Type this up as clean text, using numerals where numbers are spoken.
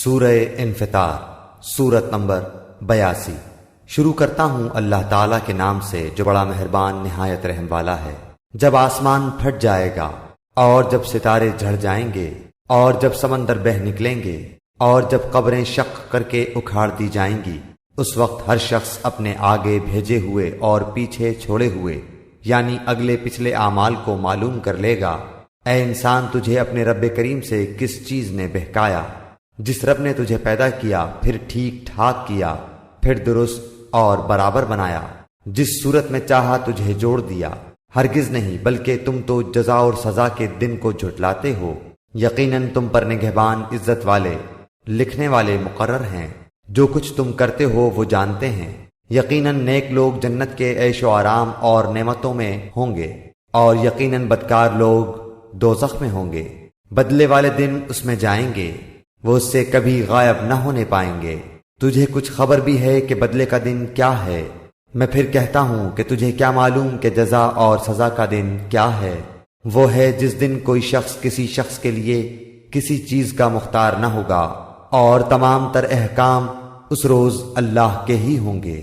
سورہ انفطار سورت نمبر 82۔ شروع کرتا ہوں اللہ تعالیٰ کے نام سے جو بڑا مہربان نہایت رحم والا ہے۔ جب آسمان پھٹ جائے گا اور جب ستارے جھڑ جائیں گے اور جب سمندر بہہ نکلیں گے اور جب قبریں شق کر کے اکھاڑ دی جائیں گی، اس وقت ہر شخص اپنے آگے بھیجے ہوئے اور پیچھے چھوڑے ہوئے یعنی اگلے پچھلے اعمال کو معلوم کر لے گا۔ اے انسان، تجھے اپنے رب کریم سے کس چیز نے بہکایا؟ جس رب نے تجھے پیدا کیا، پھر ٹھیک ٹھاک کیا، پھر درست اور برابر بنایا، جس صورت میں چاہا تجھے جوڑ دیا۔ ہرگز نہیں، بلکہ تم تو جزا اور سزا کے دن کو جھٹلاتے ہو۔ یقیناً تم پر نگہبان عزت والے لکھنے والے مقرر ہیں، جو کچھ تم کرتے ہو وہ جانتے ہیں۔ یقیناً نیک لوگ جنت کے عیش و آرام اور نعمتوں میں ہوں گے، اور یقیناً بدکار لوگ دوزخ میں ہوں گے۔ بدلے والے دن اس میں جائیں گے، وہ اس سے کبھی غائب نہ ہونے پائیں گے۔ تجھے کچھ خبر بھی ہے کہ بدلے کا دن کیا ہے؟ میں پھر کہتا ہوں کہ تجھے کیا معلوم کہ جزا اور سزا کا دن کیا ہے؟ وہ ہے جس دن کوئی شخص کسی شخص کے لیے کسی چیز کا مختار نہ ہوگا، اور تمام تر احکام اس روز اللہ کے ہی ہوں گے۔